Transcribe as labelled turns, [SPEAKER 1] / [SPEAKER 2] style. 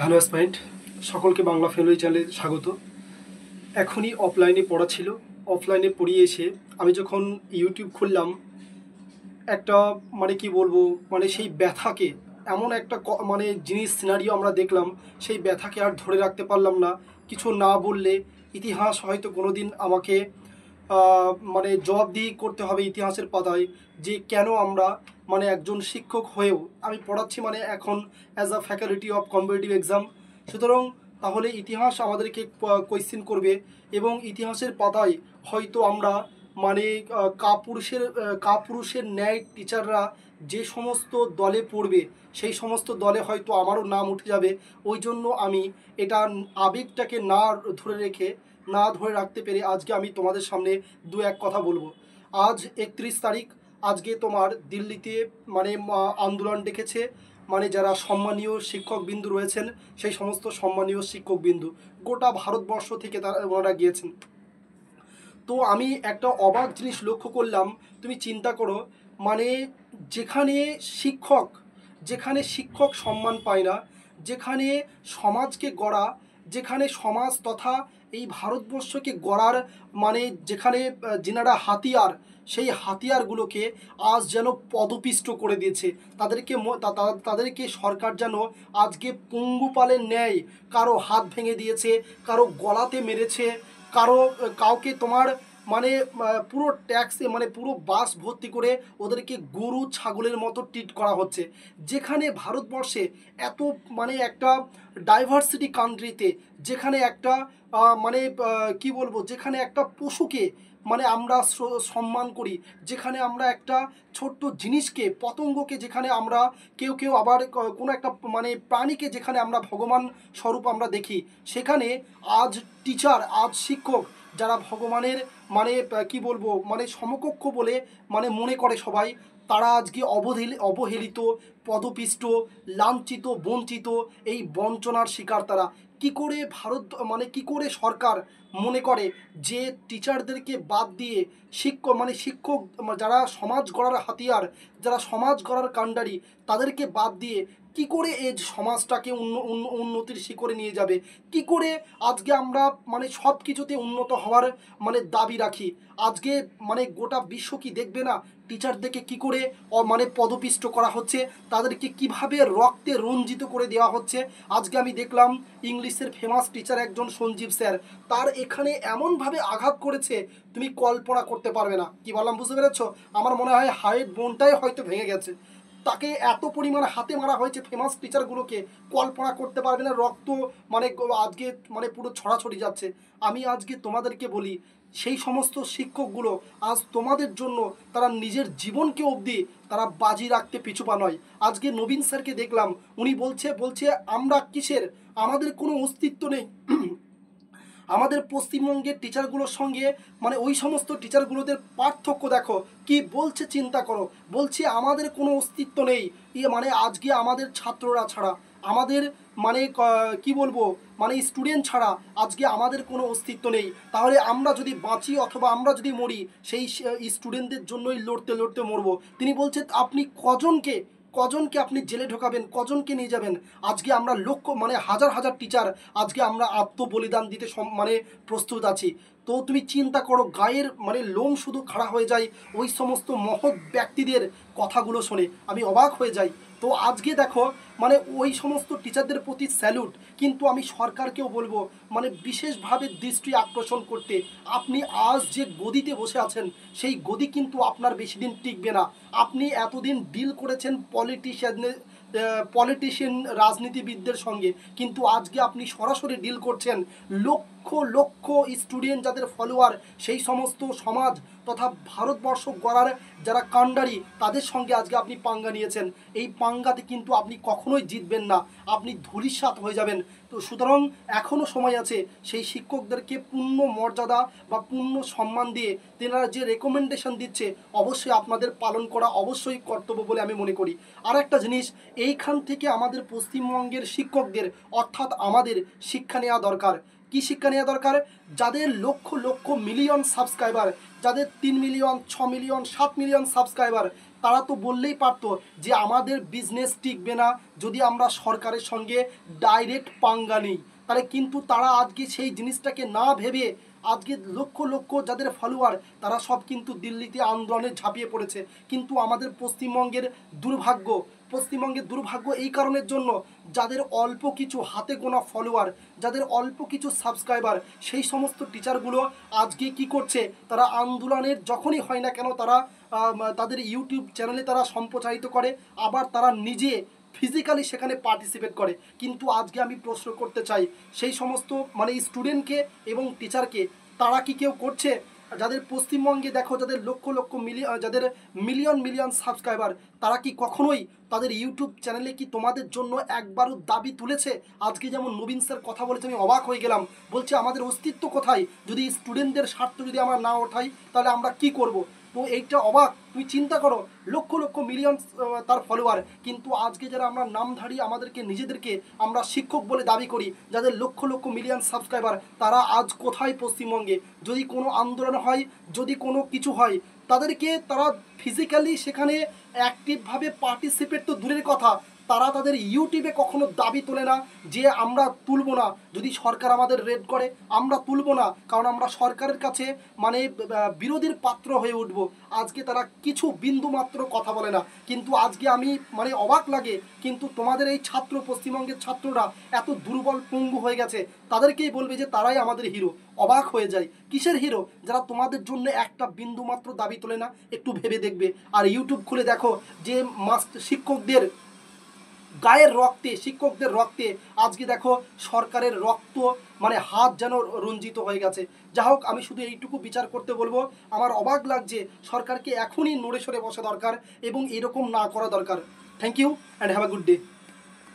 [SPEAKER 1] Hello স্পাইন্ট, সকলকে Bangla family চ্যানেলে স্বাগত। এখনই অফলাইনে পড়া ছিল, অফলাইনে পড়িয়ে এসে আমি যখন ইউটিউব খুললাম, একটা কি বলবো, সেই ব্যথাকে, এমন একটা জিনিস সিনারিও আমরা দেখলাম, সেই ব্যথাকে আর ধরে রাখতে পারলাম না। কিছু না বললে ইতিহাস হয়তো কোনোদিন আমাকে জবাবদিহি করতে হবে ইতিহাসের পাতায়, যে কেন আমরা একজন শিক্ষক হয়েও আমি পড়াচ্ছি এখন as a faculty of competitive exam. সুতরাং তাহলে ইতিহাস আমাদেরকে কোয়েশ্চেন করবে, এবং ইতিহাসের পাতায় হয়তো আমরা মানে কাপুরুষের ন্যায় টিচাররা যে সমস্ত দলে পড়বে, সেই সমস্ত দলে হয়তো আমারও নাম উঠে যাবে। ওই জন্য আমি এটা আবেগটাকে না ধরে রাখতে পেরে আজকে আমি তোমাদের সামনে দু এক কথা বলবো। আজ 31 তারিখ, আজকে তোমার দিল্লিতে আন্দোলন ডেকেছে, যারা সম্মানীয় শিক্ষকবিন্দু রয়েছেন, সেই সমস্ত সম্মানীয় শিক্ষকবিন্দু গোটা ভারতবর্ষ থেকে ওনারা গিয়েছেন। তো আমি একটা অবাক জিনিস লক্ষ্য করলাম। তুমি চিন্তা করো, মানে যেখানে শিক্ষক যেখানে শিক্ষক সম্মান পায় না, যেখানে সমাজকে গড়া, যেখানে সমাজ তথা এই ভারতবর্ষকে গড়ার যেখানে যেনারা হাতিয়ার, সেই হাতিয়ারগুলোকে আজ যেন পদপিষ্ট করে দিয়েছে। তাদেরকে সরকার যেন আজকে পঙ্গুপালের ন্যায় কারো হাত ভেঙে দিয়েছে, কারো গলাতে মেরেছে, কাউকে তোমার পুরো ট্যাক্সে পুরো বাস ভর্তি করে ওদেরকে গরু ছাগলের মতো ট্রিট করা হচ্ছে। যেখানে ভারতবর্ষে এত একটা ডাইভার্সিটি কান্ট্রিতে, যেখানে একটা কি বলবো, যেখানে একটা পশুকে আমরা সম্মান করি, যেখানে আমরা একটা ছোট্ট জিনিসকে, পতঙ্গকে, যেখানে আমরা কেউ কেউ আবার কোনো একটা প্রাণীকে যেখানে আমরা ভগবান স্বরূপ আমরা দেখি, সেখানে আজ টিচার, আজ শিক্ষক, যারা ভগবানের কি বলবো সমকক্ষ বলে মনে করে সবাই, তারা আজকে অবহেলিত, পদপিষ্ট, লাঞ্ছিত, বঞ্চিত, এই বঞ্চনার শিকার তারা। কি করে কি করে সরকার মনে করে যে টিচারদেরকে বাদ দিয়ে শিক্ষক যারা সমাজ গড়ার হাতিয়ার, যারা সমাজ গড়ার কাণ্ডারি, তাদেরকে বাদ দিয়ে কি করে এই সমাজটাকে উন্নতির শিখরে নিয়ে যাবে? কি করে আজকে আমরা সব কিছুতে উন্নত হওয়ার দাবি রাখি? আজকে গোটা বিশ্ব কি দেখবে না টিচারদেরকে কি করে পদপিষ্ট করা হচ্ছে, তাদেরকে কিভাবে রক্তে রঞ্জিত করে দেওয়া হচ্ছে? আজকে আমি দেখলাম ইংলিশের ফেমাস টিচার একজন সঞ্জীব স্যার, তার এখানে এমনভাবে আঘাত করেছে, তুমি কল্পনা করতে পারবে না। কি বললাম বুঝতে পেরেছ? আমার মনে হয় হাড়ের বোনটাই হয়তো ভেঙে গেছে। তাকে এত পরিমাণ হাতে মারা হয়েছে ফেমাস টিচারগুলোকে, কল্পনা করতে পারবে না। রক্ত আজকে পুরো ছড়াছড়ি যাচ্ছে। আমি আজকে তোমাদেরকে বলি, সেই সমস্ত শিক্ষকগুলো আজ তোমাদের জন্য তারা নিজের জীবনকে অবধি তারা বাজি রাখতে পিছুপা নয়। আজকে নবীন স্যারকে দেখলাম, উনি বলছে আমরা কিসের, আমাদের কোনো অস্তিত্ব নেই। আমাদের পশ্চিমবঙ্গের টিচারগুলোর সঙ্গে ওই সমস্ত টিচারগুলোদের পার্থক্য দেখো কি বলছে, চিন্তা করো। বলছে আমাদের কোনো অস্তিত্ব নেই। আজকে আমাদের ছাত্ররা ছাড়া, আমাদের কি বলবো স্টুডেন্ট ছাড়া আজকে আমাদের কোনো অস্তিত্ব নেই। তাহলে আমরা যদি বাঁচি অথবা আমরা যদি মরি, সেই স্টুডেন্টদের জন্যই লড়তে লড়তে মরবো। তিনি বলছে আপনি কজনকে আপনি জেলে ঢোকাবেন, কজনকে নিয়ে যাবেন? আজকে আমরা লক্ষ হাজার হাজার টিচার আজকে আমরা আত্মবলিদান দিতে প্রস্তুত আছি। তো তুমি চিন্তা করো, গায়ের লোম শুধু খাড়া হয়ে যায় ওই সমস্ত মহৎ ব্যক্তিদের কথাগুলো শুনে, আমি অবাক হয়ে যাই। তো আজকে দেখো ওই সমস্ত টিচারদের প্রতি স্যালুট, কিন্তু আমি সরকারকেও বলবো বিশেষভাবে দৃষ্টি আকর্ষণ করতে। আপনি আজ যে গদিতে বসে আছেন, সেই গদি কিন্তু আপনার বেশি দিন টিকবে না। আপনি এতদিন ডিল করেছেন পলিটিশিয়ান রাজনীতিবিদদের সঙ্গে, কিন্তু আজকে আপনি সরাসরি ডিল করছেন লক্ষ লক্ষ স্টুডেন্ট, যাদের ফলোয়ার, সেই সমস্ত সমাজ তথা ভারতবর্ষ গড়ার যারা কাণ্ডারি, তাদের সঙ্গে আজকে আপনি পাঙ্গা নিয়েছেন। এই পাঙ্গাতে কিন্তু আপনি কখনোই জিতবেন না, আপনি ধূলিসাৎ হয়ে যাবেন। তো সুতরাং এখনও সময় আছে, সেই শিক্ষকদেরকে পূর্ণ মর্যাদা বা পূর্ণ সম্মান দিয়ে তেনারা যে রেকমেন্ডেশন দিচ্ছে, অবশ্যই আপনাদের পালন করা অবশ্যই কর্তব্য বলে আমি মনে করি। আর একটা জিনিস, এইখান থেকে আমাদের পশ্চিমবঙ্গের শিক্ষকদের অর্থাৎ আমাদের শিক্ষা নেওয়া দরকার। কি শিক্ষা নেওয়া দরকার? যাদের লক্ষ লক্ষ মিলিয়ন সাবস্ক্রাইবার, যাদের 3 মিলিয়ন, 6 মিলিয়ন, 7 মিলিয়ন সাবস্ক্রাইবার, তারা তো বললেই পারতো যে আমাদের বিজনেস টিকবে না যদি আমরা সরকারের সঙ্গে ডাইরেক্ট পাঙ্গা নিই। তাহলে কিন্তু তারা আজকে সেই জিনিসটাকে না ভেবে আজকে লক্ষ লক্ষ যাদের ফলোয়ার তারা সব কিন্তু দিল্লিতে আন্দোলনে ঝাঁপিয়ে পড়েছে। কিন্তু আমাদের পশ্চিমবঙ্গের দুর্ভাগ্য এই কারণের জন্য, যাদের অল্প কিছু হাতে গোনা ফলোয়ার, যাদের অল্প কিছু সাবস্ক্রাইবার, সেই সমস্ত টিচারগুলো আজকে কি করছে, তারা আন্দোলনের যখনই হয় না কেন তারা তাদের ইউটিউব চ্যানেলে তারা সম্প্রচারিত করে, আবার তারা নিজে ফিজিক্যালি সেখানে পার্টিসিপেট করে। কিন্তু আজকে আমি প্রশ্ন করতে চাই সেই সমস্ত মানে স্টুডেন্টকে এবং টিচারকে, তারা কি কেউ করছে? যাদের পশ্চিমবঙ্গে দেখো যাদের লক্ষ লক্ষ যাদের মিলিয়ন মিলিয়ন সাবস্ক্রাইবার, তারা কি কখনোই তাদের ইউটিউব চ্যানেলে কি তোমাদের জন্য একবারও দাবি তুলেছে? আজকে যেমন নবীন স্যার কথা বলেছে, আমি অবাক হয়ে গেলাম, বলছে আমাদের অস্তিত্ব কোথায়, যদি স্টুডেন্টদের স্বার্থ যদি আমরা না ওঠাই তাহলে আমরা কি করব? তো এইটা অবাক, তুমি চিন্তা করো, লক্ষ লক্ষ মিলিয়ন তার ফলোয়ার, কিন্তু আজকে যারা আমরা নামধারী আমাদেরকে নিজেদেরকে আমরা শিক্ষক বলে দাবি করি, যাদের লক্ষ লক্ষ মিলিয়ন সাবস্ক্রাইবার, তারা আজ কোথায় পশ্চিমবঙ্গে? যদি কোনো আন্দোলন হয়, যদি কোনো কিছু হয়, তাদেরকে তারা ফিজিক্যালি সেখানে অ্যাক্টিভভাবে পার্টিসিপেট তো দূরের কথা, তারা তাদের ইউটিউবে কখনো দাবি তোলে না যে আমরা তুলব না, যদি সরকার আমাদের রেড করে আমরা তুলব না, কারণ আমরা সরকারের কাছে মানে বিরোধীর পাত্র হয়ে উঠব। আজকে তারা কিছু বিন্দু মাত্র কথা বলে না। কিন্তু আজকে আমি মানে অবাক লাগে, কিন্তু তোমাদের এই পশ্চিমবঙ্গের ছাত্ররা এত দুর্বল পঙ্গু হয়ে গেছে, তাদেরকেই বলবে যে তারাই আমাদের হিরো। অবাক হয়ে যায়, কিসের হিরো? যারা তোমাদের জন্য একটা বিন্দু মাত্র দাবি তোলে না, একটু ভেবে দেখবে। আর ইউটিউব খুলে দেখো যে শিক্ষকদের গায়ের রক্তে, শিক্ষকদের রক্তে আজকে দেখো সরকারের রক্ত মানে হাত যেন রঞ্জিত হয়ে গেছে। যা হোক, আমি শুধু এইটুকু বিচার করতে বলবো, আমার অবাক লাগছে, সরকারকে এখনই নড়ে সরে বসা দরকার এবং এরকম না করা দরকার। Thank you and have a good day.